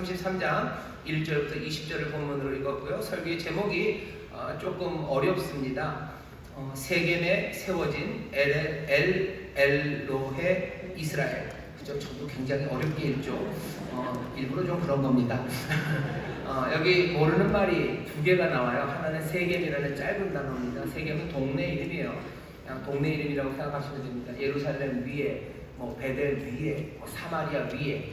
33장 1절부터 20절을 본문으로 읽었고요. 설교의 제목이 조금 어렵습니다. 세겜에 세워진 엘로헤 이스라엘. 그죠? 저도 굉장히 어렵게 읽죠. 일부러 좀 그런 겁니다. 여기 모르는 말이 두 개가 나와요. 하나는 세겜이라는 짧은 단어입니다. 세겜은 동네 이름이에요. 그냥 동네 이름이라고 생각하시면 됩니다. 예루살렘 위에, 베델 위에, 사마리아 위에,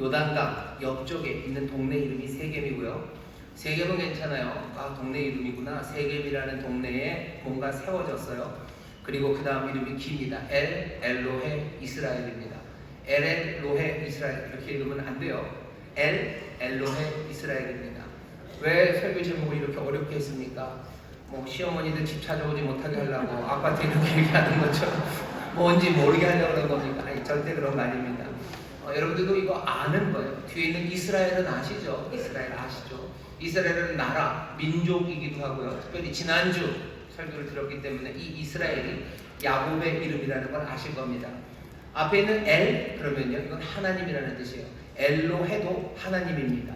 요단강 옆쪽에 있는 동네 이름이 세겜이고요. 세겜은 괜찮아요. 동네 이름이구나. 세겜이라는 동네에 뭔가 세워졌어요. 그리고 그 다음 이름이 깁니다. 엘로헤 이스라엘입니다. 엘로헤 이스라엘 이렇게 읽으면 안 돼요. 엘로헤 이스라엘입니다. 왜 설교 제목을 이렇게 어렵게 했습니까? 시어머니들 집 찾아오지 못하게 하려고 아파트 이렇게 얘기하는 것처럼 뭔지 모르게 하려고 그런 겁니까? 아니, 절대 그런 거 아닙니다. 여러분들도 이거 아는 거예요. 뒤에 있는 이스라엘은 아시죠? 이스라엘 아시죠? 이스라엘은 나라, 민족이기도 하고요. 특별히 지난주 설교를 들었기 때문에 이 이스라엘이 야곱의 이름이라는 걸 아실 겁니다. 앞에 있는 그러면요, 이건 하나님이라는 뜻이에요. 엘로헤도 하나님입니다.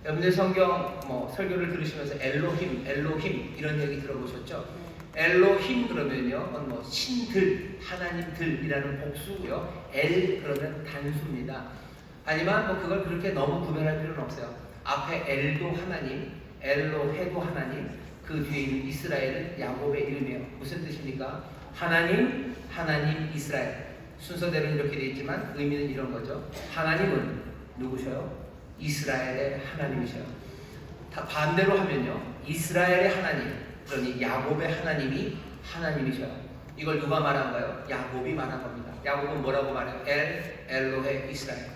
여러분들 성경 설교를 들으시면서 엘로힘 이런 얘기 들어보셨죠? 엘로힘 그러면요, 신들, 하나님들이라는 복수고요. 그러면 단수입니다. 하지만 그걸 그렇게 너무 구별할 필요는 없어요. 앞에 엘도 하나님, 엘로헤도 하나님, 그 뒤에 있는 이스라엘은 야곱의 이름이에요. 무슨 뜻입니까? 하나님, 이스라엘. 순서대로 이렇게 되어 있지만 의미는 이런 거죠. 하나님은 누구셔요? 이스라엘의 하나님이셔요. 다 반대로 하면요, 이스라엘의 하나님, 그러니 야곱의 하나님이 하나님이셔요. 이걸 누가 말한가요? 야곱이 말한 겁니다. 야곱은 뭐라고 말해요? 엘로헤 이스라엘.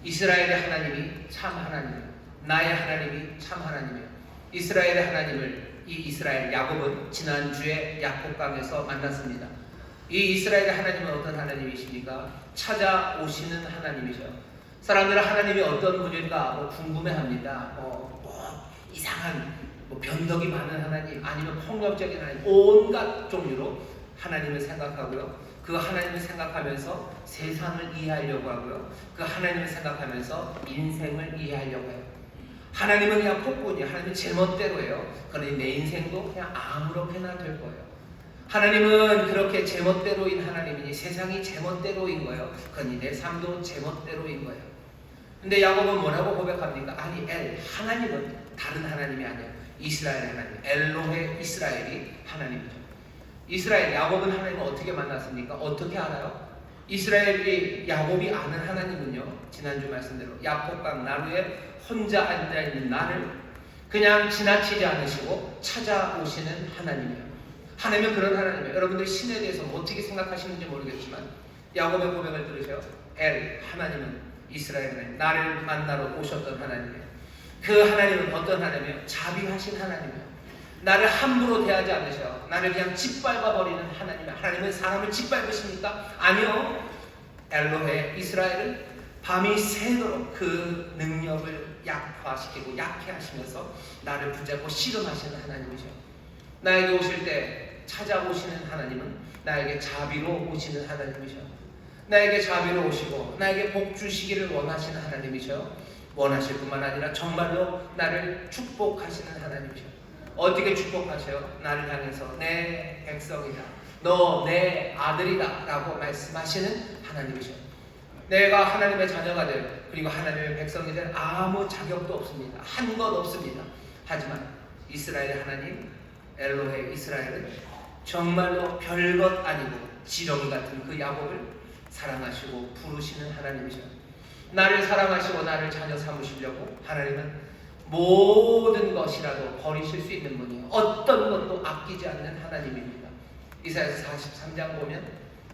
이스라엘의 하나님이 참 하나님이에요. 나의 하나님이 참 하나님이에요. 이스라엘의 하나님을 이 이스라엘 야곱은 지난주에 야곱강에서 만났습니다. 이 이스라엘의 하나님은 어떤 하나님이십니까? 찾아오시는 하나님이셔요. 사람들은 하나님이 어떤 분일까 궁금해합니다. 이상한 변덕이 많은 하나님, 아니면 폭력적인 하나님, 온갖 종류로 하나님을 생각하고요. 그 하나님을 생각하면서 세상을 이해하려고 하고요. 그 하나님을 생각하면서 인생을 이해하려고 해요. 하나님은 그냥 폭군이에요. 하나님은 제멋대로예요. 그러니 내 인생도 그냥 아무렇게나 될 거예요. 하나님은 그렇게 제멋대로인 하나님이니 세상이 제멋대로인 거예요. 그러니 내 삶도 제멋대로인 거예요. 근데 야곱은 뭐라고 고백합니까? 아니, 하나님은 다른 하나님이 아니에요. 이스라엘의 하나님, 엘로헤 이스라엘이 하나님이죠. 이스라엘, 야곱은 하나님을 어떻게 만났습니까? 어떻게 알아요? 이스라엘이 야곱이 아는 하나님은요, 지난주 말씀대로 야곱강 나루에 혼자 앉아있는 나를 그냥 지나치지 않으시고 찾아오시는 하나님이에요. 하나님은 그런 하나님이에요. 여러분들 신에 대해서 어떻게 생각하시는지 모르겠지만 야곱의 고백을 들으세요. 하나님은 이스라엘 하나님, 나를 만나러 오셨던 하나님이에요. 그 하나님은 어떤 하나님이에요? 자비하신 하나님이에요. 나를 함부로 대하지 않으셔요. 나를 그냥 짓밟아버리는 하나님이에요. 하나님은 사람을 짓밟으십니까? 아니요. 엘로헤 이스라엘은 밤이 새도록 그 능력을 약화시키고 약해 하시면서 나를 붙잡고 씨름하시는 하나님이죠. 나에게 오실 때 찾아오시는 하나님은 나에게 자비로 오시는 하나님이죠. 나에게 자비로 오시고 나에게 복 주시기를 원하시는 하나님이죠. 원하실 뿐만 아니라 정말로 나를 축복하시는 하나님이죠. 어떻게 축복하셔요? 나를 향해서 내 백성이다, 너 내 아들이다 라고 말씀하시는 하나님이죠. 내가 하나님의 자녀가 될, 그리고 하나님의 백성이 될 아무 자격도 없습니다. 한 것 없습니다. 하지만 이스라엘의 하나님, 엘로헤 이스라엘은 정말로 별것 아니고 지렁이 같은 그 야곱을 사랑하시고 부르시는 하나님이죠. 나를 사랑하시고 나를 자녀 삼으시려고 하나님은 모든 것이라도 버리실 수 있는 분이에요. 어떤 것도 아끼지 않는 하나님입니다. 이사야서 43장 보면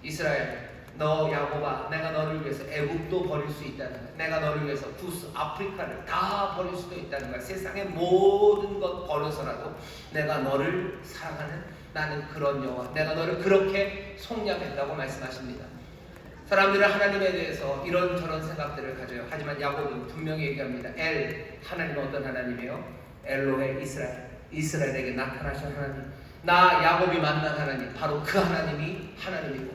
이스라엘, 너 야곱아, 내가 너를 위해서 애굽도 버릴 수 있다는 거야. 내가 너를 위해서 구스, 아프리카를 다 버릴 수도 있다는 거야. 세상의 모든 것 버려서라도 내가 너를 사랑하는 나는 그런 여호와, 내가 너를 그렇게 속량했다고 말씀하십니다. 사람들은 하나님에 대해서 이런저런 생각들을 가져요. 하지만 야곱은 분명히 얘기합니다. 하나님은 어떤 하나님이에요? 엘로헤 이스라엘, 이스라엘에게 나타나신 하나님, 나 야곱이 만난 하나님, 바로 그 하나님이 하나님이고,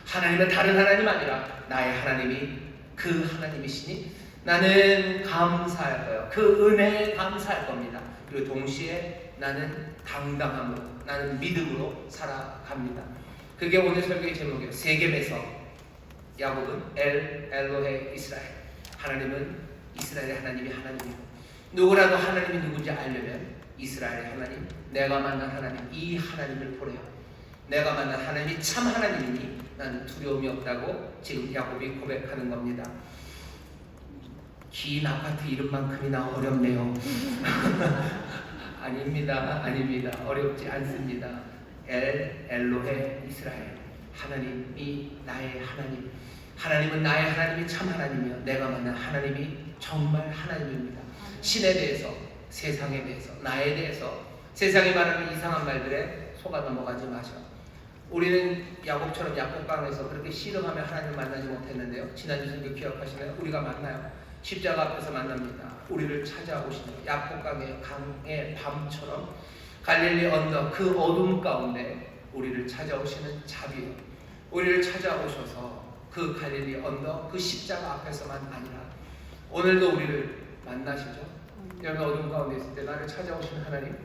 하나님은 다른 하나님 아니라 나의 하나님이 그 하나님이시니 나는 감사할 거예요. 그 은혜에 감사할 겁니다. 그리고 동시에 나는 당당함으로, 나는 믿음으로 살아갑니다. 그게 오늘 설교의 제목이에요. 세겜에서 야곱은 엘로헤 이스라엘, 하나님은 이스라엘의 하나님이 하나님이고, 누구라도 하나님이 누군지 알려면 이스라엘의 하나님, 내가 만난 하나님, 이 하나님을 보래요. 내가 만난 하나님이 참 하나님이니 나는 두려움이 없다고 지금 야곱이 고백하는 겁니다. 긴 아파트 이름만큼이나 어렵네요. 아닙니다. 어렵지 않습니다. 엘로헤 이스라엘, 하나님이 나의 하나님, 하나님은 나의 하나님이 참 하나님이요, 내가 만난 하나님이 정말 하나님입니다. 신에 대해서, 세상에 대해서, 나에 대해서 세상이 말하는 이상한 말들에 속아 넘어가지 마셔. 우리는 야곱처럼 야곱강에서 그렇게 씨름하며 하나님을 만나지 못했는데요, 지난주 설교 기억하시나요? 우리가 만나요. 십자가 앞에서 만납니다. 우리를 찾아오시는 야곱강의 강의 밤처럼 갈릴리 언덕 그 어둠 가운데 우리를 찾아오시는 자비요, 우리를 찾아오셔서 그 갈릴리 언덕 그 십자가 앞에서만 아니라 오늘도 우리를 만나시죠. 여러분 어둠 가운데 있을 때 나를 찾아오시는 하나님,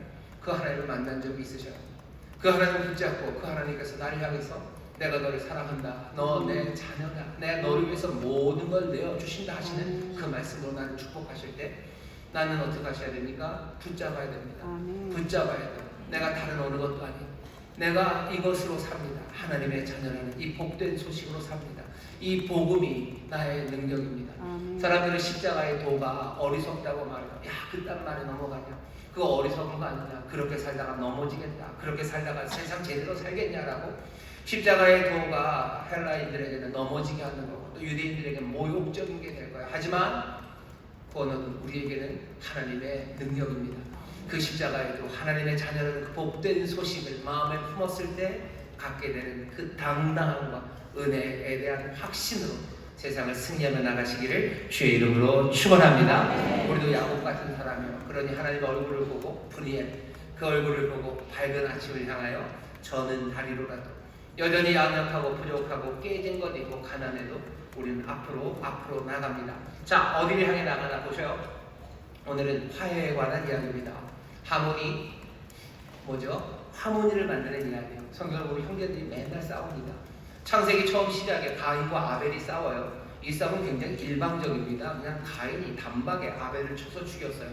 그 하나님을 만난 적이 있으셔요. 그 하나님을 붙잡고 그 하나님께서 나를 향해서 내가 너를 사랑한다, 너 내 자녀다, 내가 너를 위해서 모든 걸 내어주신다 하시는 그 말씀으로 나를 축복하실 때 나는 어떻게 하셔야 됩니까? 붙잡아야 됩니다. 붙잡아야 돼요. 내가 다른 어느 것도 아니에요. 내가 이것으로 삽니다. 하나님의 자녀라는 이 복된 소식으로 삽니다. 이 복음이 나의 능력입니다. 사람들은 십자가의 도가 어리석다고 말해요. 야, 그딴 말에 넘어가냐? 그거 어리석은 거 아니냐? 그렇게 살다가 넘어지겠다, 그렇게 살다가 세상 제대로 살겠냐라고 십자가의 도가 헬라인들에게는 넘어지게 하는 거고 또 유대인들에게는 모욕적인 게 될 거예요. 하지만 구원은 우리에게는 하나님의 능력입니다. 그 십자가에도 하나님의 자녀라는 그 복된 소식을 마음에 품었을 때 갖게 되는 그 당당함과 은혜에 대한 확신으로 세상을 승리하며 나가시기를 주의 이름으로 축원합니다. 우리도 야곱 같은 사람이요, 그러니 하나님의 얼굴을 보고 브니엘 그 얼굴을 보고 밝은 아침을 향하여 저는 다리로라도 여전히 연약하고 부족하고 깨진 것 있고 가난해도 우리는 앞으로 나갑니다. 자, 어디를 향해 나가나 보셔요. 오늘은 화해에 관한 이야기입니다. 하모니, 뭐죠? 하모니를 만드는 이야기예요. 성경을 보면 형제들이 맨날 싸웁니다. 창세기 처음 시작에 가인과 아벨이 싸워요. 이 싸움은 굉장히 일방적입니다. 그냥 가인이 단박에 아벨을 쳐서 죽였어요.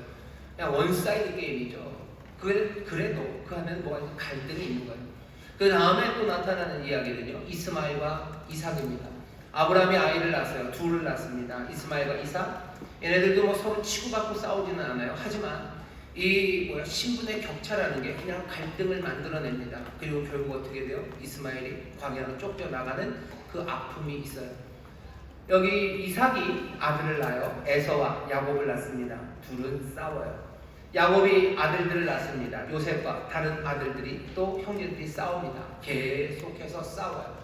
그냥 원사이드 게임이죠. 그래도 그 안에는 뭐가 갈등이 있는 거예요. 그 다음에 또 나타나는 이야기는요, 이스마엘과 이삭입니다. 아브라함이 아이를 낳았어요. 둘을 낳습니다. 이스마엘과 이삭. 얘네들도 뭐 서로 치고받고 싸우지는 않아요. 하지만 이 신분의 격차라는 게 그냥 갈등을 만들어냅니다. 그리고 결국 어떻게 돼요? 이스마엘이 광야로 쫓겨나가는 그 아픔이 있어요. 여기 이삭이 아들을 낳아요. 에서와 야곱을 낳습니다. 둘은 싸워요. 야곱이 아들들을 낳습니다. 요셉과 다른 아들들이 또 형제들이 싸웁니다. 계속해서 싸워요.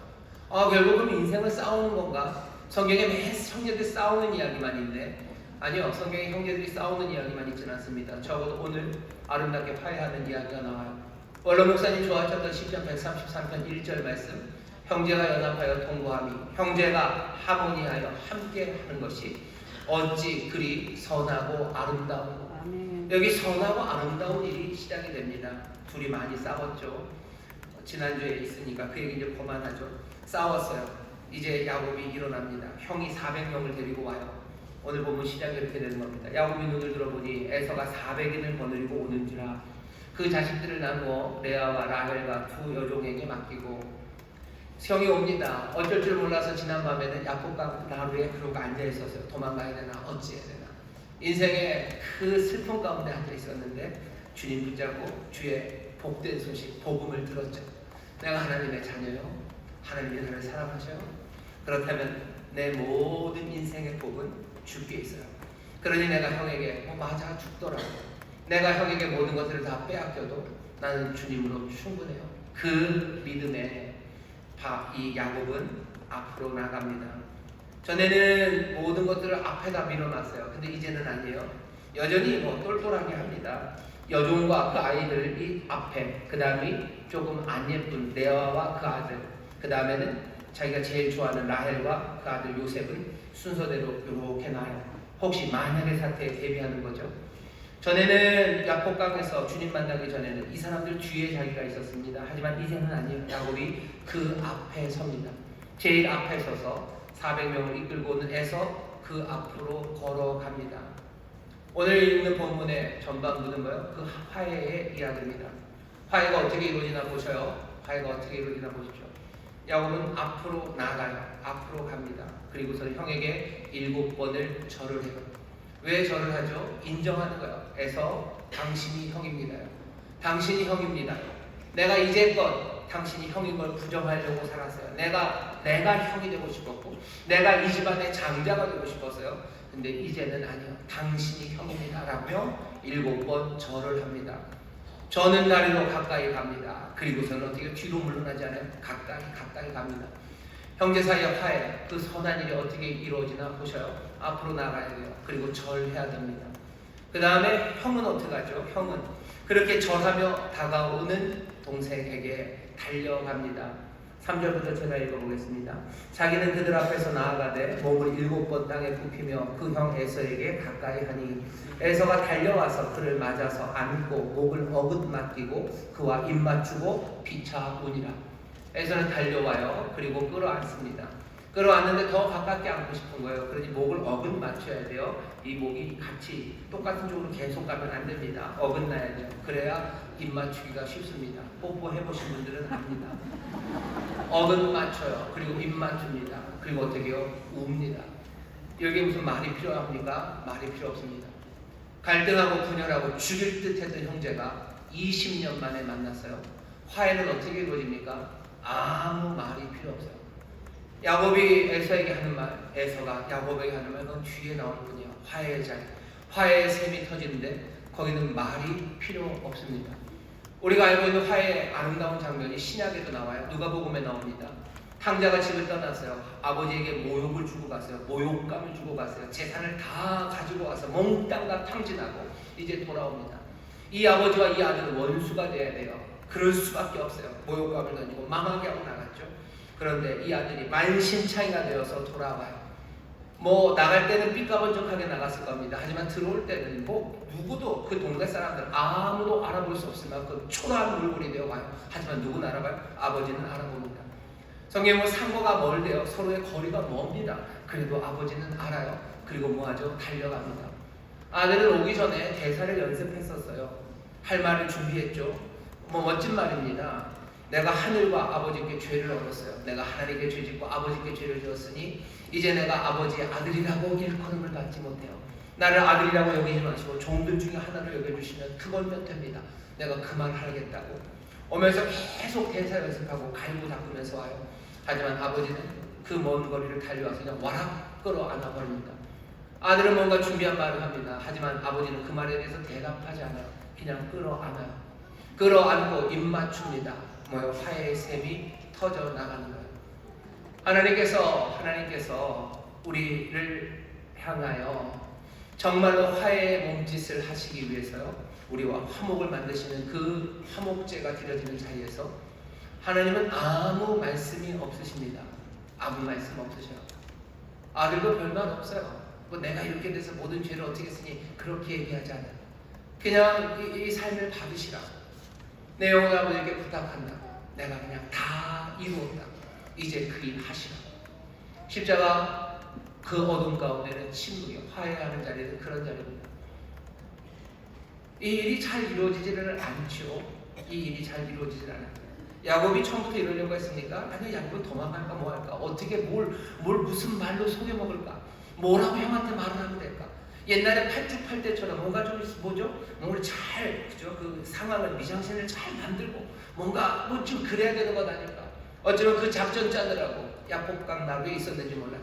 결국은 인생을 싸우는 건가? 성경에 매 형제들이 싸우는 이야기만 있는데 아니요, 성경에 형제들이 싸우는 이야기만 있지는 않습니다. 적어도 오늘 아름답게 화해하는 이야기가 나와요. 원로 목사님 좋아하셨던 시편 133편 1절 말씀, 형제가 연합하여 통보함이, 형제가 하모니하여 함께 하는 것이 어찌 그리 선하고 아름다운. 여기 선하고 아름다운 일이 시작이 됩니다. 둘이 많이 싸웠죠. 지난주에 있으니까 그 얘기 이제 그만하죠. 싸웠어요. 이제 야곱이 일어납니다. 형이 400명을 데리고 와요. 오늘 보면 시작이 이렇게 되는 겁니다. 야곱이 눈을 들어보니 에서가 400인을 거느리고 오는지라. 그 자식들을 나누어 레아와 라헬과 두 여종에게 맡기고 형이 옵니다. 어쩔 줄 몰라서 지난밤에는 야곱강 나루에 그러고 앉아 있었어요. 도망가야 되나 어찌해야 되나. 인생의 그 슬픔 가운데 앉아 있었는데 주님 붙잡고 주의 복된 소식, 복음을 들었죠. 내가 하나님의 자녀요, 하나님이 나를 사랑하셔요. 그렇다면 내 모든 인생의 복은 주께 있어요. 그러니 내가 형에게 맞아 죽더라도, 내가 형에게 모든 것들을 다 빼앗겨도 나는 주님으로 충분해요. 그 믿음에 이 야곱은 앞으로 나갑니다. 전에는 모든 것들을 앞에다 밀어놨어요. 근데 이제는 아니에요. 여전히 똘똘하게 합니다. 여종과 그 아이들이 앞에, 그 다음이 조금 안 예쁜 레아와 그 아들, 그 다음에는 자기가 제일 좋아하는 라헬과 그 아들 요셉은 순서대로 이렇게 나요. 혹시 만약의 사태에 대비하는 거죠. 전에는 야복강에서 주님 만나기 전에는 이 사람들 뒤에 자기가 있었습니다. 하지만 이제는 아니에요. 야곱이 그 앞에 섭니다. 제일 앞에 서서 400명을 이끌고는 해서 그 앞으로 걸어갑니다. 오늘 읽는 본문의 전반부는 뭐예요? 그 화해의 이야기입니다. 화해가 어떻게 이루어지나 보셔요. 화해가 어떻게 이루어지나 보십시오. 야곱은 앞으로 나가요. 앞으로 갑니다. 그리고서 형에게 7번을 절을 해요. 왜 절을 하죠? 인정하는 거예요. 에서 당신이 형입니다. 당신이 형입니다. 내가 이제껏 당신이 형인 걸 부정하려고 살았어요. 내가 형이 되고 싶었고 내가 이 집안의 장자가 되고 싶었어요. 근데 이제는 아니요. 당신이 형입니다. 라며 7번 절을 합니다. 저는 다리로 가까이 갑니다. 그리고서는 어떻게 뒤로 물러나지 않아요? 가까이 갑니다. 형제 사이의 화해, 그 선한 일이 어떻게 이루어지나 보셔요. 앞으로 나가야 돼요. 그리고 절해야 됩니다. 그 다음에 형은 어떻게 하죠? 형은 그렇게 절하며 다가오는 동생에게 달려갑니다. 3절부터 제가 읽어보겠습니다. 자기는 그들 앞에서 나아가되 몸을 7번 땅에 굽히며 그 형 에서에게 가까이 하니 에서가 달려와서 그를 맞아서 안고 목을 어긋 맡기고 그와 입 맞추고 피차우니라. 에서는 달려와요. 그리고 끌어안습니다. 끌어안는데 더 가깝게 안고 싶은 거예요. 그러니 목을 어긋 맞춰야 돼요. 이 목이 같이 똑같은 쪽으로 계속 가면 안 됩니다. 어긋나야 돼요. 그래야 입 맞추기가 쉽습니다. 뽀뽀해보신 분들은 압니다. 어긋 맞춰요. 그리고 입 맞춥니다. 그리고 어떻게 해요? 웁니다. 여기에 무슨 말이 필요합니까? 말이 필요 없습니다. 갈등하고 분열하고 죽일 듯 했던 형제가 20년 만에 만났어요. 화해는 어떻게 이루어집니까? 아무 말이 필요 없어요. 야곱이 에서에게 하는 말, 에서가 야곱에게 하는 말, 그건 뒤에 나오는군요. 화해의 자리, 화해의 샘이 터지는데 거기는 말이 필요 없습니다. 우리가 알고 있는 화해의 아름다운 장면이 신약에도 나와요. 누가복음에 나옵니다. 탕자가 집을 떠났어요. 아버지에게 모욕을 주고 갔어요. 모욕감을 주고 갔어요. 재산을 다 가지고 와서 몽땅 다 탕진하고 이제 돌아옵니다. 이 아버지와 이 아들은 원수가 돼야 돼요. 그럴 수밖에 없어요. 모욕감을 던지고 망하게 하고 나갔죠. 그런데 이 아들이 만신창이가 되어서 돌아와요. 나갈 때는 삐까번쩍하게 나갔을 겁니다. 하지만 들어올 때는 누구도 그 동네 사람들 아무도 알아볼 수 없을 만큼 초라한 얼굴이 되어 와요. 하지만 누구는 알아봐요? 아버지는 알아봅니다. 성경은 상고가 멀대요. 서로의 거리가 멉니다. 그래도 아버지는 알아요. 그리고 뭐하죠? 달려갑니다. 아들은 오기 전에 대사를 연습했었어요. 할 말을 준비했죠. 멋진 말입니다. 내가 하늘과 아버지께 죄를 얻었어요. 내가 하나님께 죄짓고 아버지께 죄를 지었으니 이제 내가 아버지의 아들이라고 일컬음을 받지 못해요. 나를 아들이라고 여기지 마시고 종들 중에 하나를 여겨주시면 그걸면 됩니다. 내가 그 말 하겠다고 오면서 계속 대사 연습하고 갈고 닦으면서 와요. 하지만 아버지는 그 먼 거리를 달려와서 그냥 와락 끌어안아 버립니다. 아들은 뭔가 준비한 말을 합니다. 하지만 아버지는 그 말에 대해서 대답하지 않아요. 그냥 끌어안아요. 끌어안고 입 맞춥니다. 화해의 샘이 터져 나가는 거예요. 하나님께서 우리를 향하여 정말로 화해의 몸짓을 하시기 위해서요. 우리와 화목을 만드시는 그 화목제가 드려지는 자리에서 하나님은 아무 말씀이 없으십니다. 아무 말씀 없으셔요. 아들도 별말 없어요. 내가 이렇게 돼서 모든 죄를 어떻게 쓰니 그렇게 얘기하지 않아요. 그냥 이 삶을 받으시라. 내 영혼 아버지께 부탁한다. 내가 그냥 다 이루었다. 이제 그 일 하시라. 십자가 그 어둠 가운데는 침묵이요. 화해하는 자리는 그런 자리입니다. 이 일이 잘 이루어지지를 않죠. 이 일이 잘 이루어지질 않아요. 야곱이 처음부터 이러려고 했습니까? 아니요, 야곱은 도망갈까 뭐 할까? 어떻게 뭘 무슨 말로 속여먹을까? 뭐라고 형한테 말을 하면 될까? 옛날에 팔죽팔대처럼 뭔가 좀 뭔가 잘 그죠? 그 상황을 미장센을 잘 만들고 뭔가 좀 그래야 되는 것 아닐까? 어쩌면 그 작전 짜느라고 야복강 나루에 있었는지 몰라요.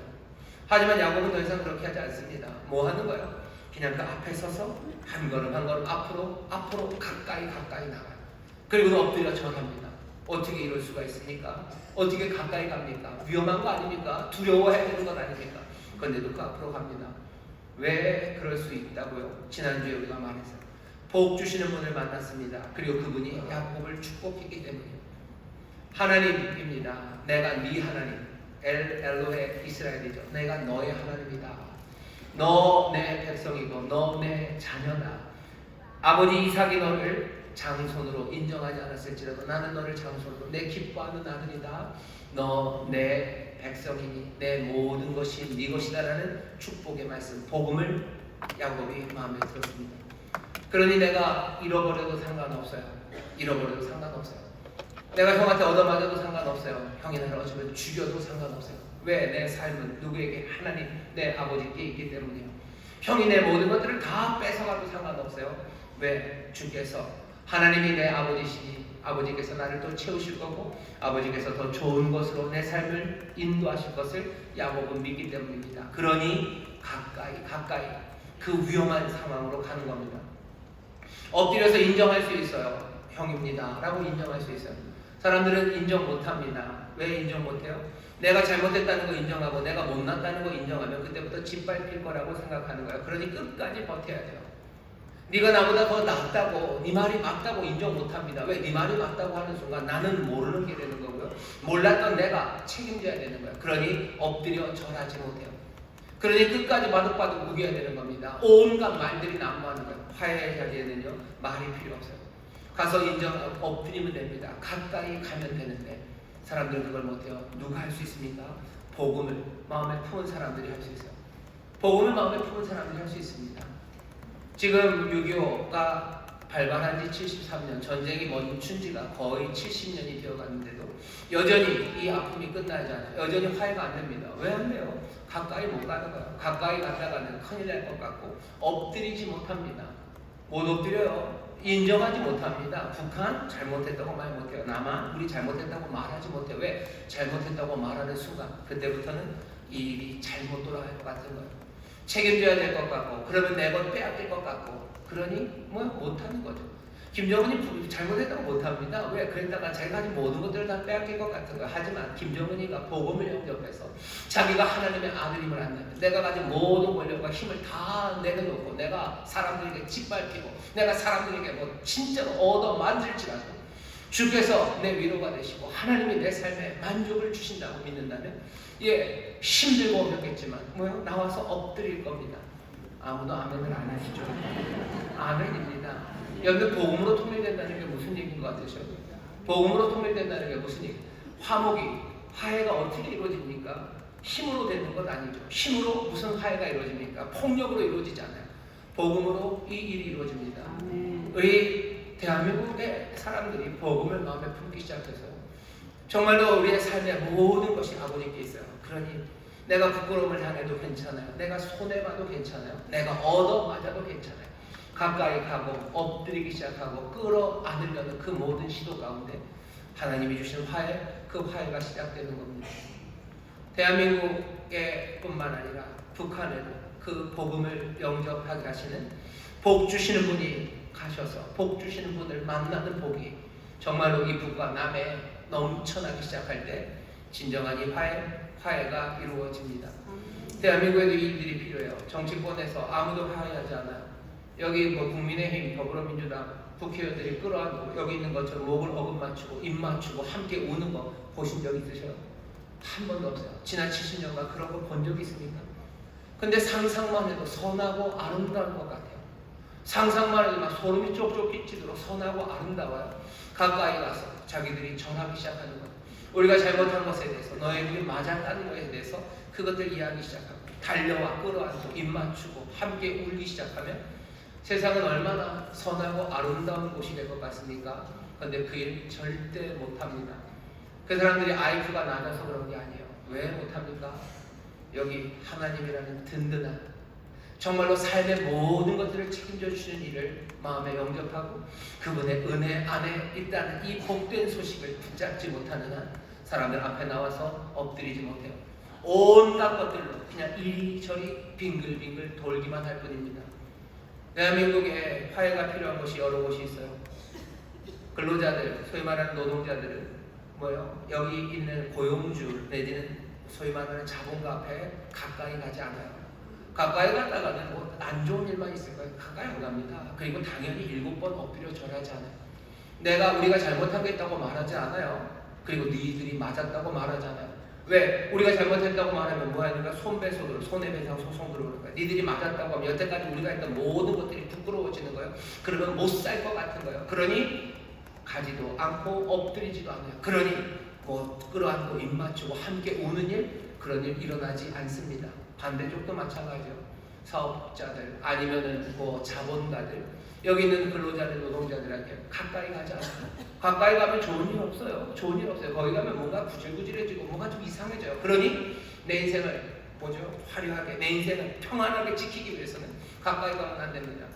하지만 야곱은 더 이상 그렇게 하지 않습니다. 뭐 하는 거예요? 그냥 그 앞에 서서 한 걸음 한 걸음 앞으로 가까이 나가요. 그리고 엎드려 절합니다. 어떻게 이럴 수가 있습니까? 어떻게 가까이 갑니까? 위험한 거 아닙니까? 두려워해야 되는 것 아닙니까? 그런데도 그 앞으로 갑니다. 왜 그럴 수 있다고요? 지난주에 우리가 말했어요. 복 주시는 분을 만났습니다. 그리고 그분이 야곱을 축복했기 때문이에요. 하나님입니다. 내가 네 하나님, 엘로헤 이스라엘이죠. 내가 너의 하나님이다. 너 내 백성이고 너 내 자녀다. 아버지 이삭이 너를 장손으로 인정하지 않았을지라도 나는 너를 장손으로 내 기뻐하는 아들이다. 너 내 백성이니 내 모든 것이 네 것이다라는 축복의 말씀, 복음을 야곱이 마음에 들었습니다. 그러니 내가 잃어버려도 상관없어요. 잃어버려도 상관없어요. 내가 형한테 얻어맞아도 상관없어요. 형이 나를 어쩌면 죽여도 상관없어요. 왜? 내 삶은 누구에게? 하나님 내 아버지께 있기 때문이에요. 형이 내 모든 것들을 다 뺏어가도 상관없어요. 왜? 주께서 하나님이 내 아버지시니 아버지께서 나를 또 채우실 거고 아버지께서 더 좋은 것으로 내 삶을 인도하실 것을 야곱은 믿기 때문입니다. 그러니 가까이 그 위험한 상황으로 가는 겁니다. 엎드려서 인정할 수 있어요. 형입니다 라고 인정할 수 있어요. 사람들은 인정 못합니다. 왜 인정 못해요? 내가 잘못했다는 거 인정하고 내가 못났다는 거 인정하면 그때부터 짓밟힐 거라고 생각하는 거예요. 그러니 끝까지 버텨야 돼요. 네가 나보다 더 낫다고, 네 말이 맞다고 인정 못합니다. 왜? 네 말이 맞다고 하는 순간 나는 모르는 게 되는 거고요. 몰랐던 내가 책임져야 되는 거예요. 그러니 엎드려 절하지 못해요. 그러니 끝까지 바득바득 우겨야 되는 겁니다. 온갖 말들이 난무하는 거예요. 화해의 자리에는요 말이 필요 없어요. 가서 인정하고 엎드리면 됩니다. 가까이 가면 되는데 사람들은 그걸 못해요. 누가 할 수 있습니까? 복음을 마음에 품은 사람들이 할 수 있어요. 복음을 마음에 품은 사람들이 할 수 있습니다. 지금 6.25가 발발한 지 73년, 전쟁이 멈춘 지가 거의 70년이 되어갔는데도 여전히 이 아픔이 끝나지 않아요. 여전히 화해가 안 됩니다. 왜 안 돼요? 가까이 못 가는 거예요. 가까이 갔다가는 큰일 날 것 같고 엎드리지 못합니다. 못 엎드려요. 인정하지 못합니다. 북한 잘못했다고 말 못해요. 남한 우리 잘못했다고 말하지 못해요. 왜? 잘못했다고 말하는 순간 그때부터는 이 일이 잘못 돌아갈 것 같은 거예요. 책임져야 될 것 같고 그러면 내 것 빼앗길 것 같고 그러니 못하는 거죠. 김정은이 잘못했다고 못합니다. 왜? 그랬다가 자기가 가진 모든 것들을 다 빼앗길 것 같은 거예요. 하지만 김정은이가 복음을 영접해서 자기가 하나님의 아들임을 안다면 내가 가진 모든 권력과 힘을 다 내려놓고 내가 사람들에게 짓밟히고 내가 사람들에게 진짜로 얻어만질지라도 주께서 내 위로가 되시고 하나님이 내 삶에 만족을 주신다고 믿는다면 힘들고 어렵겠지만 나와서 엎드릴 겁니다. 아무도 아멘을 안 하시죠? 아멘입니다. 여러분 복음으로 통일된다는 게 무슨 얘기인 것 같으셔요? 복음으로 통일된다는 게 무슨 얘기? 화해가 어떻게 이루어집니까? 힘으로 되는 건 아니죠. 힘으로 무슨 화해가 이루어집니까? 폭력으로 이루어지지 않아요. 복음으로 이 일이 이루어집니다. 우리 대한민국의 사람들이 복음을 마음에 품기 시작해서요. 정말로 우리의 삶의 모든 것이 아버지께 있어요. 그러니 내가 부끄러움을 당해도 괜찮아요. 내가 손해봐도 괜찮아요. 내가 얻어맞아도 괜찮아요. 가까이 가고 엎드리기 시작하고 끌어안으려는 그 모든 시도 가운데 하나님이 주신 화해, 그 화해가 시작되는 겁니다. 대한민국에 뿐만 아니라 북한에도 그 복음을 영접하게 하시는 복 주시는 분이 가셔서 복 주시는 분을 만나는 복이 정말로 이 북과 남에 넘쳐나기 시작할 때 진정한 이 화해가 이루어집니다. 대한민국에도 이 일들이 필요해요. 정치권에서 아무도 화해하지 않아요. 여기 국민의힘, 더불어민주당 국회의원들이 끌어안고 여기 있는 것처럼 목을 어금 맞추고 입 맞추고 함께 우는 거 보신 적 있으셔요? 한 번도 없어요. 지난 70년간 그런 거 본 적 있습니까? 근데 상상만 해도 선하고 아름다운 것 같아요. 상상만 해도 막 소름이 쪽쪽 끼치도록 선하고 아름다워요. 가까이 가서 자기들이 전하기 시작하는 거예요. 우리가 잘못한 것에 대해서 너희들이 맞았다는 것에 대해서 그것들 이야기 시작하고 달려와 끌어안고 입 맞추고 함께 울기 시작하면 세상은 얼마나 선하고 아름다운 곳이 될 것 같습니까? 그런데 그 일 절대 못합니다. 그 사람들이 IQ가 낮아서 그런 게 아니에요. 왜 못합니까? 여기 하나님이라는 든든한 정말로 삶의 모든 것들을 책임져 주시는 일을 마음에 영접하고 그분의 은혜 안에 있다는 이 복된 소식을 붙잡지 못하는 한 사람들 앞에 나와서 엎드리지 못해요. 온갖 것들로 그냥 이리저리 빙글빙글 돌기만 할 뿐입니다. 대한민국에 화해가 필요한 곳이 여러 곳이 있어요. 근로자들, 소위 말하는 노동자들은 여기 있는 고용주 내지는 소위 말하는 자본가 앞에 가까이 가지 않아요. 가까이 갔다가는 안 좋은 일만 있을 거예요. 가까이 안 갑니다. 그리고 당연히 7번 엎드려 절하지 않아요. 우리가 잘못한 게 있다고 말하지 않아요. 그리고 너희들이 맞았다고 말하지 않아요. 왜? 우리가 잘못했다고 말하면 뭐야? 그러니까 손배소들, 손해배상 소송 들어오는 거야. 니들이 맞았다고 하면 여태까지 우리가 했던 모든 것들이 부끄러워지는 거예요. 그러면 못 살 것 같은 거예요. 그러니 가지도 않고 엎드리지도 않아요. 그러니 뭐 끌어안고 입 맞추고 함께 우는 일, 그런 일 일어나지 않습니다. 반대쪽도 마찬가지죠. 사업자들 아니면은 뭐 자본가들, 여기 있는 근로자들, 노동자들한테 가까이 가지 않아요. 가까이 가면 좋은 일 없어요. 좋은 일 없어요. 거기 가면 뭔가 구질구질해지고 뭔가 좀 이상해져요. 그러니 내 인생을 뭐죠? 화려하게, 내 인생을 평안하게 지키기 위해서는 가까이 가면 안 됩니다.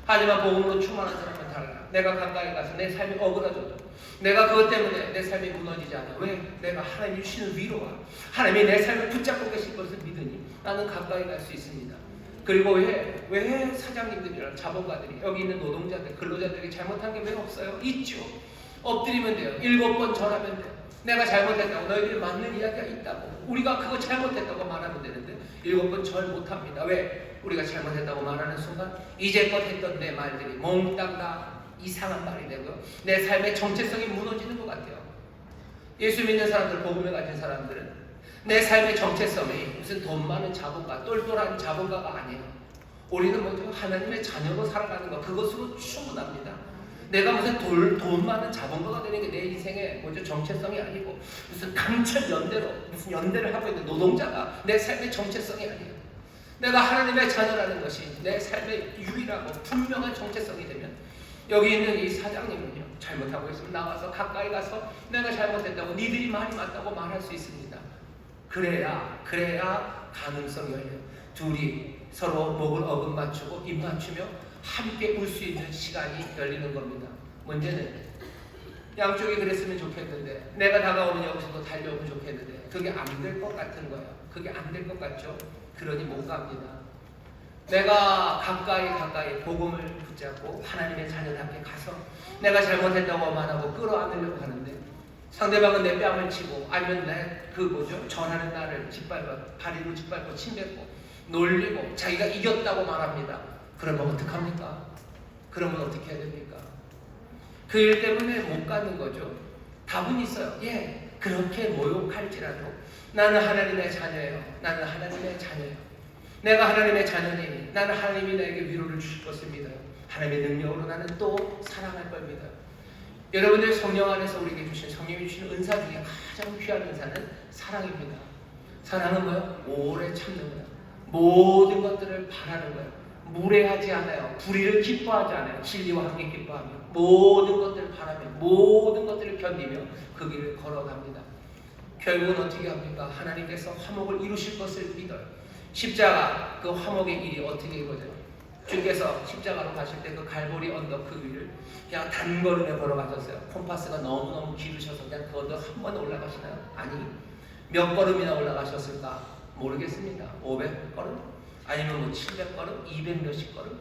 하지만 복음으로 충만한 사람은 달라. 내가 가까이 가서 내 삶이 어그러져도, 내가 그것 때문에 내 삶이 무너지지 않아. 왜? 내가 하나님이 주시는 위로와 하나님이 내 삶을 붙잡고 계실 것을 믿으니 나는 가까이 갈 수 있습니다. 그리고 왜 사장님들이랑 자본가들이, 여기 있는 노동자들, 근로자들이 잘못한 게 왜 없어요? 있죠. 엎드리면 돼요. 7번 절하면 돼요. 내가 잘못했다고, 너희들이 맞는 이야기가 있다고, 우리가 그거 잘못했다고 말하면 되는데 7번 절 못합니다. 왜? 우리가 잘못했다고 말하는 순간 이제껏 했던 내 말들이 몽땅 다 이상한 말이 되고 내 삶의 정체성이 무너지는 것 같아요. 예수 믿는 사람들, 복음을 가진 사람들은 내 삶의 정체성이 무슨 돈 많은 자본가, 똘똘한 자본가가 아니에요. 우리는 먼저 하나님의 자녀로 살아가는 것, 그것으로 충분합니다. 내가 무슨 돈 많은 자본가가 되는 게 내 인생의 먼저 정체성이 아니고, 무슨 강철 연대로 무슨 연대를 하고 있는 노동자가 내 삶의 정체성이 아니에요. 내가 하나님의 자녀라는 것이 내 삶의 유일하고 분명한 정체성이 되면, 여기 있는 이 사장님은요, 잘못하고 있으면 나와서 가까이 가서 내가 잘못했다고, 니들이 말이 맞다고 말할 수 있습니다. 그래야 가능성이 열려요. 둘이 서로 목을 어긋 맞추고 입 맞추며 함께 울 수 있는 시간이 열리는 겁니다. 문제는 양쪽이 그랬으면 좋겠는데, 내가 다가오면 여기서도 달려오면 좋겠는데 그게 안 될 것 같은 거예요. 그게 안 될 것 같죠? 그러니 못 갑니다. 내가 가까이 복음을 붙잡고 하나님의 자녀답게 가서 내가 잘못했다고 말하고 끌어안으려고 하는데, 상대방은 내 뺨을 치고 아니면 내 전하는 나를 다리로 짓밟고 침뱉고 놀리고 자기가 이겼다고 말합니다. 그러면 어떡합니까? 그러면 어떻게 해야 됩니까? 그 일 때문에 못 가는 거죠. 답은 있어요. 그렇게 모욕할지라도 나는 하나님의 자녀예요. 나는 하나님의 자녀예요. 내가 하나님의 자녀니 나는 하나님이 나에게 위로를 주실 것을 믿어요. 하나님의 능력으로 나는 또 사랑할 걸 믿어요. 여러분들 성령 안에서 우리에게 주신, 성령이 주신 은사 중에 가장 귀한 은사는 사랑입니다. 사랑은 뭐예요? 오래 참는 거예요. 모든 것들을 바라는 거예요. 무례하지 않아요. 불의를 기뻐하지 않아요. 진리와 함께 기뻐하며 모든 것들을 바라며 모든 것들을 견디며 그 길을 걸어갑니다. 결국은 어떻게 합니까? 하나님께서 화목을 이루실 것을 믿어요. 십자가, 그 화목의 일이 어떻게 이루어져요? 주께서 십자가로 가실 때 그 갈보리 언덕 그 위를 그냥 단걸음에 걸어가셨어요. 콤파스가 너무너무 길으셔서 그냥 그 언덕 한 번에 올라가시나요? 아니, 몇 걸음이나 올라가셨을까? 모르겠습니다. 500걸음? 아니면 뭐 700걸음? 200 몇십 걸음?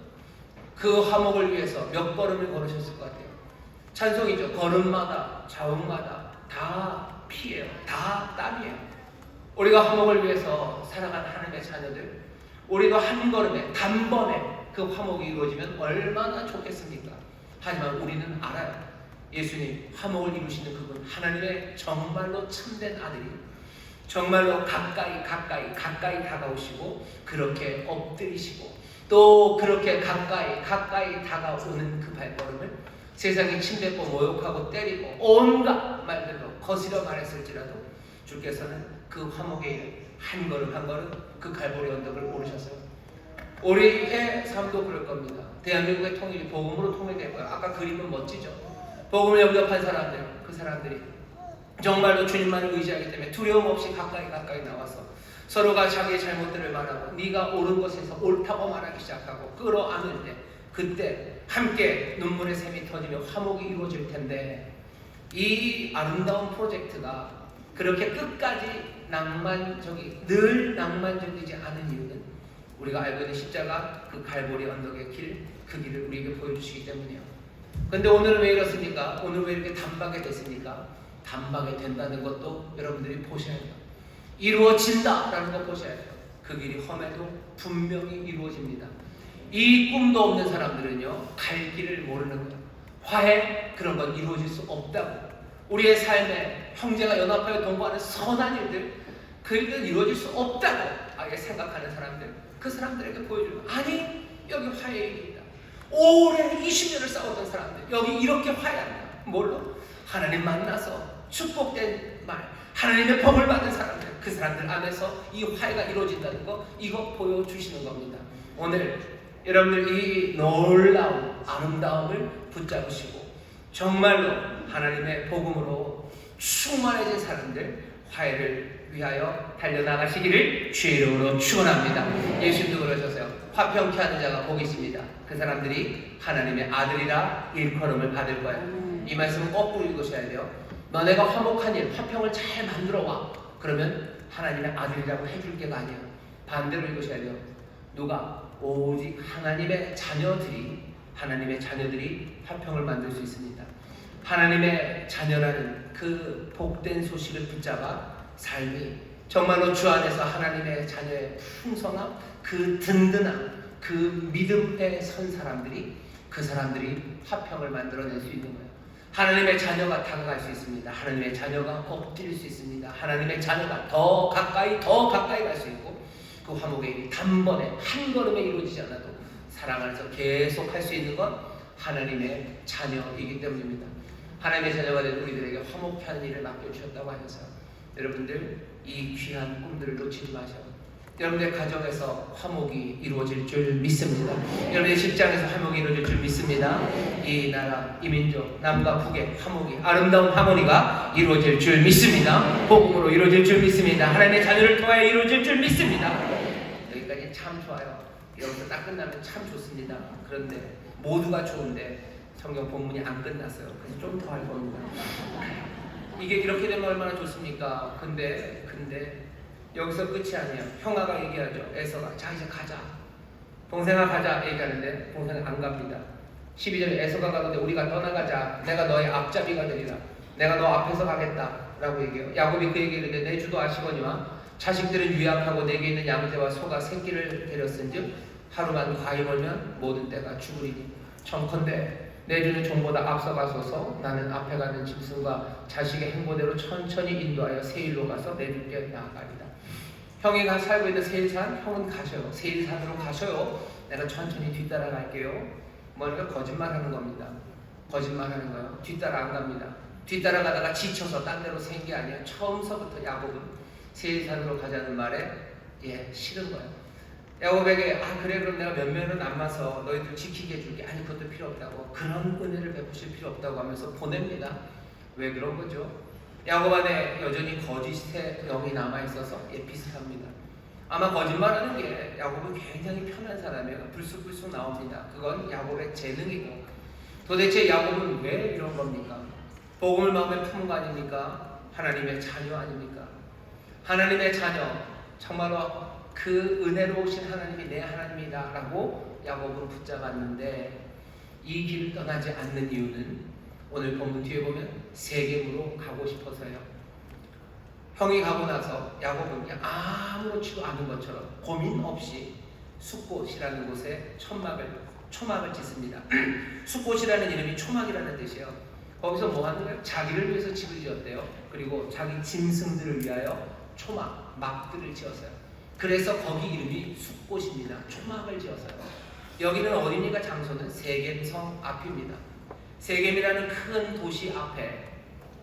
그 화목을 위해서 몇 걸음을 걸으셨을 것 같아요. 찬송이죠. 걸음마다, 자웅마다 다 피예요. 다 땀이에요. 우리가 화목을 위해서 살아가는 하나님의 자녀들, 우리도 한 걸음에 단번에 그 화목이 이루어지면 얼마나 좋겠습니까? 하지만 우리는 알아요. 예수님, 화목을 이루시는 그분, 하나님의 정말로 참된 아들이 정말로 가까이 다가오시고 그렇게 엎드리시고 또 그렇게 가까이 다가오는 그 발걸음을 세상이 침뱉고 모욕하고 때리고 온갖 말들로 거스려 말했을지라도 주께서는 그 화목의 한 걸음 한 걸음 그 갈보리 언덕을 오르셨어요. 우리의 삶도 그럴 겁니다. 대한민국의 통일이 복음으로 통일될 거예요. 아까 그림은 멋지죠. 복음을 영접한 사람들, 그 사람들이 정말로 주님만을 의지하기 때문에 두려움 없이 가까이 나와서 서로가 자기의 잘못들을 말하고 네가 옳은 것에서 옳다고 말하기 시작하고 끌어안을 때, 그때 함께 눈물의 샘이 터지며 화목이 이루어질 텐데, 이 아름다운 프로젝트가 그렇게 끝까지 늘 낭만적이지 않은 이유는 우리가 알고 있는 십자가, 그 갈보리 언덕의 길, 그 길을 우리에게 보여주시기 때문이에요. 근데 오늘은 왜 이렇습니까? 오늘 왜 이렇게 단박에 됐습니까? 단박에 된다는 것도 여러분들이 보셔야 돼요. 이루어진다라는 거 보셔야 돼요. 그 길이 험해도 분명히 이루어집니다. 이 꿈도 없는 사람들은요, 갈 길을 모르는 거예요. 화해, 그런 건 이루어질 수 없다고. 우리의 삶에 형제가 연합하여 동거하는 선한 일들, 그 일은 이루어질 수 없다고 아예 생각하는 사람들, 그 사람들에게 보여주는, 아니 여기 화해의 길이다. 오래 20년을 싸웠던 사람들 여기 이렇게 화해한다. 뭘로? 하나님 만나서 축복된 말, 하나님의 복을 받은 사람들, 그 사람들 안에서 이 화해가 이루어진다는 거, 이거 보여주시는 겁니다. 오늘 여러분들 이 놀라운 아름다움을 붙잡으시고 정말로 하나님의 복음으로 충만해진 사람들, 화해를 위하여 달려나가시기를 주의 이름으로 축원합니다. 예수님도 그러셨어요. 화평케 하는 자가 복이 있습니다. 그 사람들이 하나님의 아들이라 일컬음을 받을 거예요. 이 말씀은 거꾸로 읽으셔야 돼요. 너네가 화목한 일, 화평을 잘 만들어 와. 그러면 하나님의 아들이라고 해줄 게가 아니야. 반대로 읽으셔야 돼요. 누가? 오직 하나님의 자녀들이 화평을 만들 수 있습니다. 하나님의 자녀라는 그 복된 소식을 붙잡아 삶이 정말로 주 안에서 하나님의 자녀의 풍성함, 그 든든함, 그 믿음에 선 사람들이, 그 사람들이 화평을 만들어낼 수 있는 거예요. 하나님의 자녀가 다가갈 수 있습니다. 하나님의 자녀가 엎드릴 수 있습니다. 하나님의 자녀가 더 가까이 갈 수 있고, 그 화목의 일이 단번에 한 걸음에 이루어지지 않아도 사랑 안에서 계속 할 수 있는 건 하나님의 자녀이기 때문입니다. 하나님의 자녀가 된 우리들에게 화목케 하는 일을 맡겨주셨다고 하셔서 여러분들 이 귀한 꿈들을 놓치지 마셔요. 여러분의 가정에서 화목이 이루어질 줄 믿습니다. 여러분의 직장에서 화목이 이루어질 줄 믿습니다. 이 나라, 이 민족, 남과 북의 화목이, 아름다운 하모니가 이루어질 줄 믿습니다. 복음으로 이루어질 줄 믿습니다. 하나님의 자녀를 통하여 이루어질 줄 믿습니다. 여기까지 참 좋아요. 여기서 딱 끝나면 참 좋습니다. 그런데 모두가 좋은데 성경 본문이 안 끝났어요. 그래서 좀 더 할 겁니다. 이게 이렇게 되면 얼마나 좋습니까? 근데 여기서 끝이 아니에요. 형아가 얘기하죠. 에서가 자 이제 가자. 동생아 가자 얘기하는데 동생은 안 갑니다. 12절에 에서가 가는데 우리가 떠나가자. 내가 너의 앞잡이가 되리라. 내가 너 앞에서 가겠다 라고 얘기해요. 야곱이 그 얘기를 했는데 내 주도 아시거니와 자식들은 유약하고 내게 있는 양떼와 소가 새끼를 데렸은즉 하루만 과히 멀면 모든 때가 죽으리니 청컨대 내 주는 종보다 앞서가소서. 나는 앞에 가는 짐승과 자식의 행보대로 천천히 인도하여 세일로 가서 내 주께 나아가리다. 형이 살고 있는 세일산, 형은 가셔요. 세일산으로 가셔요. 내가 천천히 뒤따라 갈게요. 뭐니까 거짓말하는 겁니다. 거짓말하는 거예요. 뒤따라 안 갑니다. 뒤따라 가다가 지쳐서 딴 데로 샌 게 아니에요. 처음서부터 야곱은 세일산으로 가자는 말에 싫은 거예요. 야곱에게 그래 그럼 내가 몇몇은 남아서 너희들 지키게 해줄게. 아니 그것도 필요 없다고. 그런 은혜를 베푸실 필요 없다고 하면서 보냅니다. 왜 그런 거죠? 야곱 안에 여전히 거짓의 영이 남아있어서 비슷합니다. 아마 거짓말하는 게 야곱은 굉장히 편한 사람이에요. 불쑥불쑥 나옵니다. 그건 야곱의 재능이고, 도대체 야곱은 왜 이런 겁니까? 복음을 마음에 품은 거 아닙니까? 하나님의 자녀 아닙니까? 하나님의 자녀, 정말로 그 은혜로우신 하나님이 내 하나님이다 라고 야곱은 붙잡았는데, 이 길을 떠나지 않는 이유는 오늘 본문 뒤에 보면 세겜으로 가고 싶어서요. 형이 가고 나서 야곱은 그냥 아무렇지도 않은 것처럼 고민 없이 숫꽃이라는 곳에 초막을 짓습니다. 숫꽃이라는 이름이 초막이라는 뜻이에요. 거기서 뭐 하는 거예요? 자기를 위해서 집을 지었대요. 그리고 자기 짐승들을 위하여 초막, 막들을 지었어요. 그래서 거기 이름이 숫꽃입니다. 초막을 지었어요. 여기는 어디입니까? 장소는 세겜성 앞입니다. 세겜이라는 큰 도시 앞에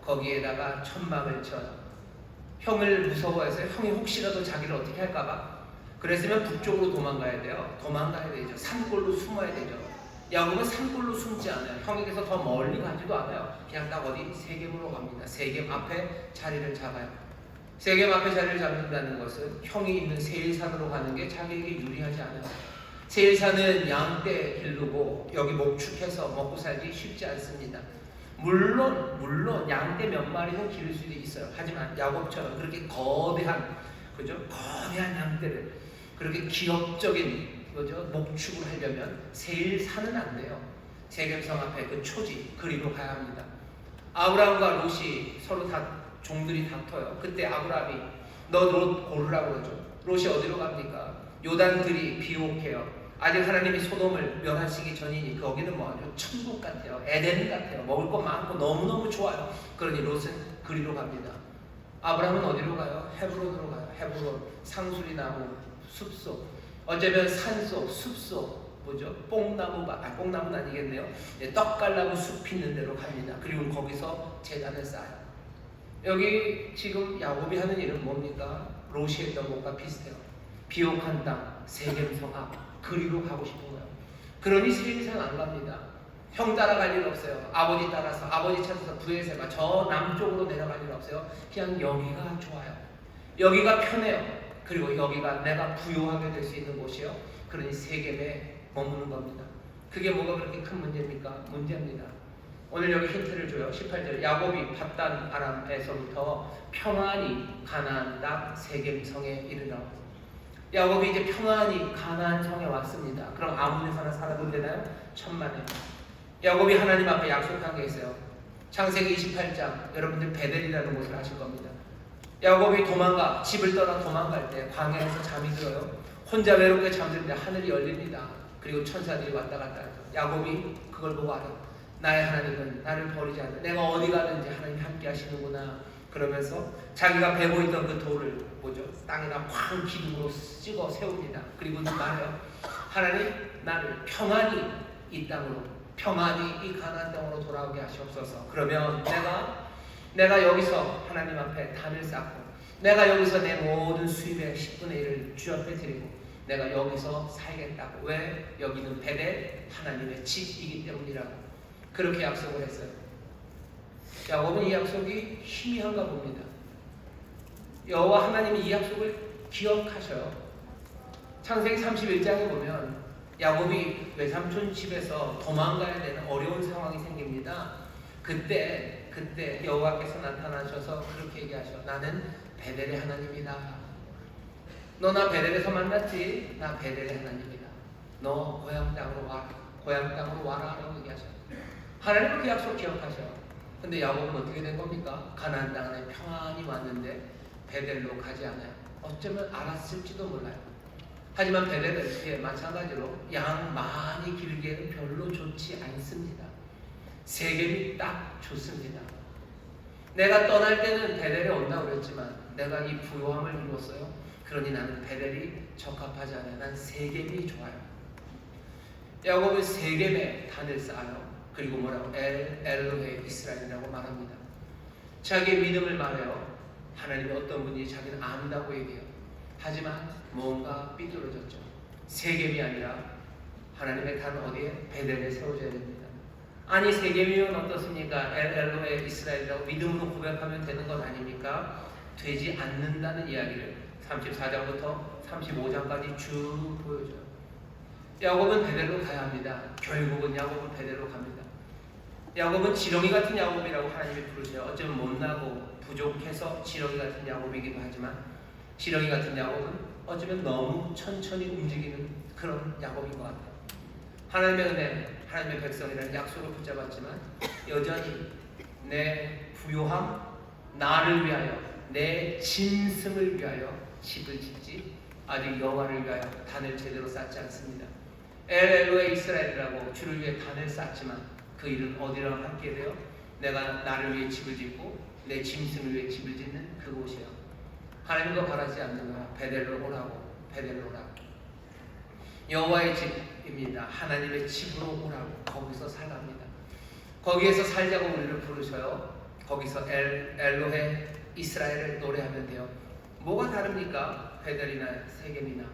거기에다가 천막을 쳐요. 형을 무서워해서 형이 혹시라도 자기를 어떻게 할까봐. 그랬으면 북쪽으로 도망가야 돼요. 도망가야 되죠. 산골로 숨어야 되죠. 야곱은 산골로 숨지 않아요. 형에게서 더 멀리 가지도 않아요. 그냥 딱 어디 세겜으로 갑니다. 세겜 앞에 자리를 잡아요. 세겜 앞에 자리를 잡는다는 것은 형이 있는 세일산으로 가는 게 자기에게 유리하지 않아요. 세일산은 양떼 기르고 여기 목축해서 먹고 살기 쉽지 않습니다. 물론 양떼 몇 마리는 기를 수도 있어요. 하지만 야곱처럼 그렇게 거대한 양떼를 그렇게 기업적인 목축을 하려면 세일산은 안 돼요. 세겜성 앞에 그 초지 그리로 가야 합니다. 아브라함과 롯이 서로 종들이 다퉈요. 그때 아브라함이 너 롯 고르라고 그러죠. 롯이 어디로 갑니까? 요단들이 비옥해요. 아직 하나님이 소돔을 멸하시기 전이니 거기는 뭐죠? 천국 같아요. 에덴 같아요. 먹을 거 많고 너무너무 좋아요. 그러니 롯은 그리로 갑니다. 아브라함은 어디로 가요? 헤브론으로 가요. 헤브론, 상수리 나무, 숲속, 어쩌면 산속, 숲속, 뭐죠? 뽕나무는 아니겠네요. 떡갈나무 숲이 있는 데로 갑니다. 그리고 거기서 제단을 쌓아요. 여기 지금 야곱이 하는 일은 뭡니까? 롯이 했던 것과 비슷해요. 비옥한 땅, 세겜성 앞, 그리로 가고 싶은 거예요. 그러니 세겜성 안 갑니다. 형 따라갈 일 없어요. 아버지 따라서, 아버지 찾아서 부에세바 저 남쪽으로 내려갈 일 없어요. 그냥 여기가 좋아요. 여기가 편해요. 그리고 여기가 내가 부유하게 될 수 있는 곳이요. 그러니 세겜에 머무는 겁니다. 그게 뭐가 그렇게 큰 문제입니까? 문제입니다. 오늘 여기 힌트를 줘요. 18절 야곱이 밧단 아람에서부터 평안히 가나안 땅 세겜성에 이르러. 야곱이 이제 평안히 가나안 성에 왔습니다. 그럼 아무데서나 하나 살아도 되나요? 천만에. 야곱이 하나님 앞에 약속한 게 있어요. 창세기 28장 여러분들 베델이라는 곳을 아실 겁니다. 야곱이 집을 떠나 도망갈 때 광야에서 잠이 들어요. 혼자 외롭게 잠들는데 하늘이 열립니다. 그리고 천사들이 왔다 갔다 하죠. 야곱이 그걸 보고 알아요. 나의 하나님은 나를 버리지 않는다. 내가 어디 가든지 하나님 함께 하시는구나. 그러면서 자기가 베고 있던 그 돌을 땅에다 쾅 기둥으로 찍어 세웁니다. 그리고 말해요. 하나님 나를 평안히 이 땅으로, 평안히 이 가나안 땅으로 돌아오게 하시옵소서. 그러면 내가 여기서 하나님 앞에 단을 쌓고, 내가 여기서 내 모든 수입의 10분의 1을 주 앞에 드리고 내가 여기서 살겠다고. 왜? 여기는 베델 하나님의 집이기 때문이라고 그렇게 약속을 했어요. 야곱은 이 약속이 희미한가 봅니다. 여호와 하나님이 이 약속을 기억하셔요. 창세기 31장에 보면 야곱이 외삼촌 집에서 도망가야 되는 어려운 상황이 생깁니다. 그때 여호와께서 나타나셔서 그렇게 얘기하셔. 나는 베델의 하나님이다. 너 나 베델에서 만났지? 나 베델의 하나님이다. 너 고향 땅으로 와라. 고향 땅으로 와라 라고 얘기하셔. 하나님은 그 약속 기억하셔. 근데 야곱은 어떻게 된 겁니까? 가나안 땅에 평안히 왔는데 베델로 가지 않아요. 어쩌면 알았을지도 몰라요. 하지만 베델은 마찬가지로 양 많이 기르기에는 별로 좋지 않습니다. 세겜이 딱 좋습니다. 내가 떠날 때는 베델에 온다고 그랬지만 내가 이 부요함을 이루었어요. 그러니 나는 베델이 적합하지 않아요. 난 세겜이 좋아요. 야곱은 세겜에 단을 쌓아요. 그리고 뭐라고? 엘로헤 이스라엘이라고 말합니다. 자기의 믿음을 말해요. 하나님이 어떤 분인지 자기는 안다고 얘기해요. 하지만 뭔가 삐뚤어졌죠. 세겜이 아니라 하나님의 단 어디에? 베델에 세워져야 됩니다. 아니 세겜이면 어떻습니까? 엘로헤 이스라엘이라고 믿음으로 고백하면 되는 것 아닙니까? 되지 않는다는 이야기를 34장부터 35장까지 쭉 보여줘요. 야곱은 베델로 가야 합니다. 결국은 야곱은 베델로 갑니다. 야곱은 지렁이 같은 야곱이라고 하나님이 부르세요. 어쩌면 못나고 부족해서 지렁이 같은 야곱이기도 하지만 지렁이 같은 야곱은 어쩌면 너무 천천히 움직이는 그런 야곱인 것 같아요. 하나님의 은혜, 하나님의 백성이라는 약속을 붙잡았지만 여전히 내 부요함, 나를 위하여, 내 짐승을 위하여 집을 짓지 아직 여호와를 위하여 단을 제대로 쌓지 않습니다. 엘로헤 이스라엘이라고 주를 위해 단을 쌓지만 그 일은 어디랑 함께 돼요? 내가 나를 위해 집을 짓고 내 짐승을 위해 집을 짓는 그곳이에요. 하나님과 바라지 않는 거야. 베델로 오라고. 베델로 오라고. 여호와의 집입니다. 하나님의 집으로 오라고. 거기서 살랍니다. 거기에서 살자고 우리를 부르셔요. 거기서 엘로헤 이스라엘을 노래하면 돼요. 뭐가 다릅니까? 베델이나 세겜이나.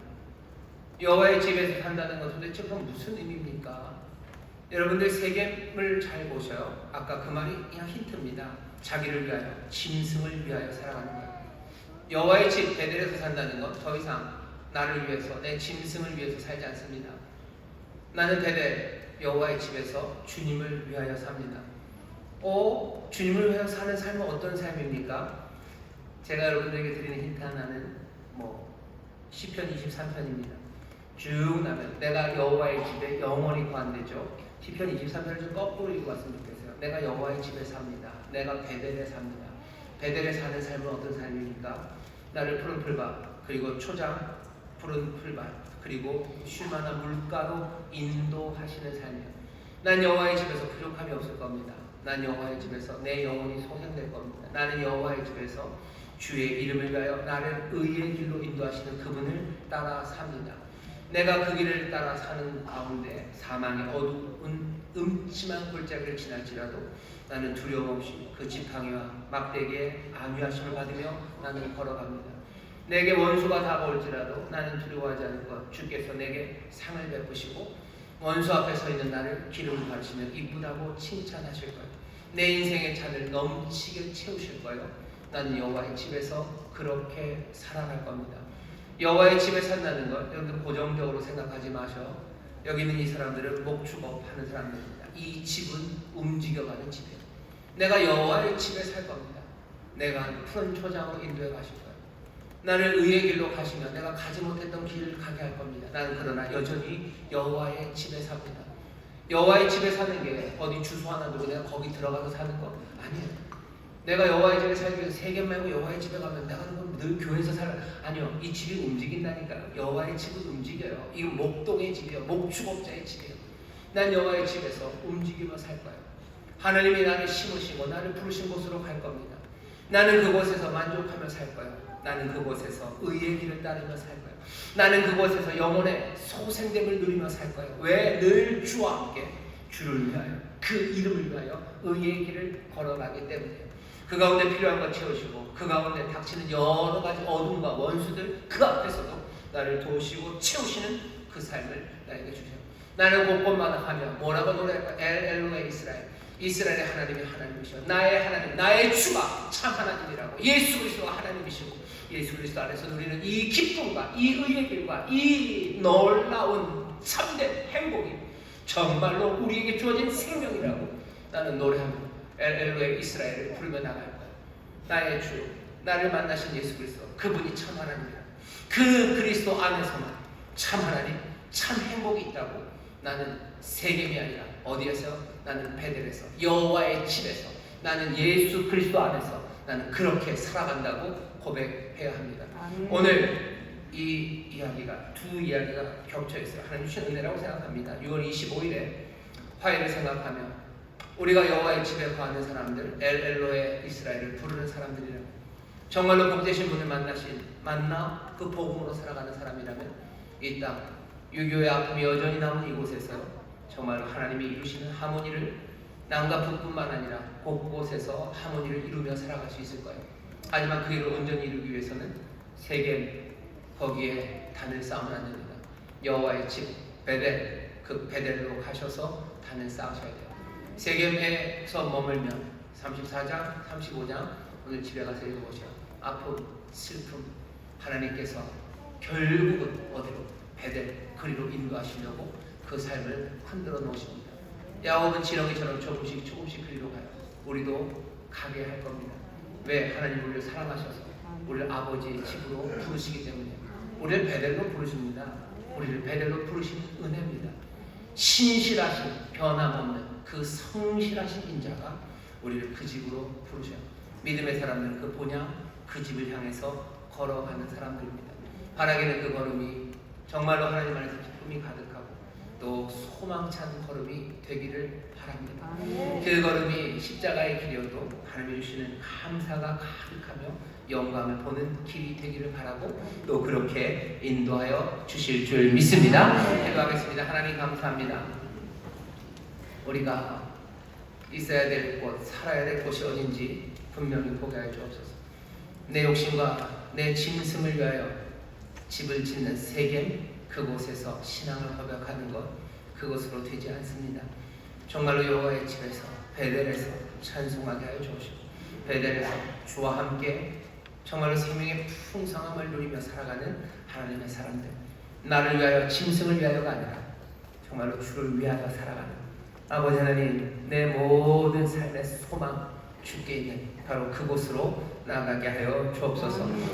여호와의 집에서 산다는 건 도대체 그럼 무슨 의미입니까? 여러분들 세겜을 잘 보셔요. 아까 그 말이 그냥 힌트입니다. 자기를 위하여, 짐승을 위하여 살아가는 거예요. 여호와의 집 베델에서 산다는 건 더 이상 나를 위해서, 내 짐승을 위해서 살지 않습니다. 나는 베델 여호와의 집에서 주님을 위하여 삽니다. 주님을 위하여 사는 삶은 어떤 삶입니까? 제가 여러분들에게 드리는 힌트 하나는 시편 23편입니다. 쭉 나면 내가 여호와의 집에 영원히 거한대죠. 시편 23편을 좀 거꾸로 읽고 왔으면 좋겠어요. 내가 여호와의 집에 삽니다. 내가 베델에 삽니다. 베델에 사는 삶은 어떤 삶입니까? 나를 푸른 풀밭, 그리고 초장, 푸른 풀밭, 그리고 쉴만한 물가로 인도하시는 삶이에요. 난 여호와의 집에서 부족함이 없을 겁니다. 난 여호와의 집에서 내 영혼이 소생될 겁니다. 나는 여호와의 집에서 주의 이름을 위하여 나를 의의 길로 인도하시는 그분을 따라 삽니다. 내가 그 길을 따라 사는 가운데 사망의 어두운 음침한 골짜기를 지날지라도 나는 두려움 없이 그 지팡이와 막대기에 안위하심을 받으며 나는 걸어갑니다. 내게 원수가 다가올지라도 나는 두려워하지 않을 것. 주께서 내게 상을 베푸시고 원수 앞에 서 있는 나를 기름 바르시며 이쁘다고 칭찬하실 거예요. 내 인생의 잔을 넘치게 채우실 거예요. 나는 여호와의 집에서 그렇게 살아갈 겁니다. 여호와의 집에 산다는 것 여러분들 고정적으로 생각하지 마셔. 여기 있는 이 사람들은 목축업 하는 사람들입니다. 이 집은 움직여가는 집이에요. 내가 여호와의 집에 살 겁니다. 내가 푸른 초장으로 인도해 가실 거예요. 나를 의의 길로 가시면 내가 가지 못했던 길을 가게 할 겁니다. 나는 그러나 여전히 여호와의 집에 삽니다. 여호와의 집에 사는 게 어디 주소 하나 두고 내가 거기 들어가서 사는 거 아니에요. 내가 여호와의 집에 살기 위해서 세겜 말고 여호와의 집에 가면 내가 늘 교회에서 살아. 아니요. 이 집이 움직인다니까요. 여호와의 집은 움직여요. 이거 목동의 집이에요. 목축업자의 집이에요. 난 여호와의 집에서 움직이며 살 거예요. 하나님이 나를 심으시고 나를 부르신 곳으로 갈 겁니다. 나는 그곳에서 만족하며 살 거예요. 나는 그곳에서 의의 길을 따르며 살 거예요. 나는 그곳에서 영혼의 소생됨을 누리며 살 거예요. 왜? 늘 주와 함께 주를 위하여 그 이름을 위하여 의의 길을 걸어가기 때문에 그 가운데 필요한 것 채우시고 그 가운데 닥치는 여러 가지 어둠과 원수들 그 앞에서도 나를 도우시고 채우시는 그 삶을 나에게 주셔요. 나는 곳곳마다 가며 뭐라고 노래할까? 엘로의 이스라엘. 이스라엘의 하나님이 하나님이시오. 나의 하나님, 나의 주가 참 하나님이라고. 예수 그리스도가 하나님이시고 예수 그리스도 안에서 누리는 이 기쁨과 이 의의 길과 이 놀라운 참된 행복이 정말로 우리에게 주어진 생명이라고 나는 노래합니다. 엘로의 이스라엘을 부르며 나갈 거야. 나의 주, 나를 만나신 예수 그리스도, 그분이 참 하나님이라. 그 그리스도 안에서만 참 하나님, 참 행복이 있다고 나는 세겜이 아니라 어디에서? 나는 베델에서, 여호와의 집에서, 나는 예수 그리스도 안에서 나는 그렇게 살아간다고 고백해야 합니다. 오늘 이 이야기가 두 이야기가 겹쳐 있어요. 하나님 주신 은혜라고 생각합니다. 6월 25일에 화해를 생각하며 우리가 여호와의 집에 거하는 사람들, 엘로의 이스라엘을 부르는 사람들이라면 정말로 복되신 분을 만나 그 복음으로 살아가는 사람이라면 이 땅 유교의 아픔이 여전히 남은 이곳에서 정말로 하나님이 이루시는 하모니를 남과 북뿐만 아니라 곳곳에서 하모니를 이루며 살아갈 수 있을 거예요. 하지만 그 일을 온전히 이루기 위해서는 세겜 거기에 단을 쌓으면 안 됩니다. 여호와의 집 베델, 그 베델로 가셔서 단을 쌓으셔야 돼요. 세겜에서 머물면 34장, 35장 오늘 집에 가서 읽어보세요. 아픔, 슬픔, 하나님께서 결국은 어디로? 베델, 그리로 인도하시려고 그 삶을 흔들어 놓으십니다. 야곱은 지렁이처럼 조금씩 그리로 가요. 우리도 가게 할 겁니다. 왜? 하나님 우리를 사랑하셔서 우리를 아버지의 집으로 부르시기 때문에 우리를 베델로 부르십니다. 우리를 베델로 부르시는 은혜입니다. 신실하신 변함없는 그 성실하신 인자가 우리를 그 집으로 부르셔요. 믿음의 사람들은 그 본향 그 집을 향해서 걸어가는 사람들입니다. 바라기는 그 걸음이 정말로 하나님 안에서 기쁨이 가득하고 또 소망찬 걸음이 되기를 바랍니다. 그 걸음이 십자가의 길이어도 하나님이 주시는 감사가 가득하며 영광을 보는 길이 되기를 바라고 또 그렇게 인도하여 주실 줄 믿습니다. 기도하겠습니다. 하나님 감사합니다. 우리가 있어야 될 곳, 살아야 될 곳이 어딘지 분명히 보게 하여 주옵소서. 내 욕심과 내 짐승을 위하여 집을 짓는 세겜 그곳에서 신앙을 고백하는 것 그것으로 되지 않습니다. 정말로 여호와의 집에서 베델에서 찬송하게 하여 주옵시고 베델에서 주와 함께 정말로 생명의 풍성함을 누리며 살아가는 하나님의 사람들, 나를 위하여 짐승을 위하여가 아니라 정말로 주를 위하여 살아가는 아버지 하나님, 내 모든 삶의 소망 주께 있는 바로 그곳으로 나아가게 하여 주옵소서.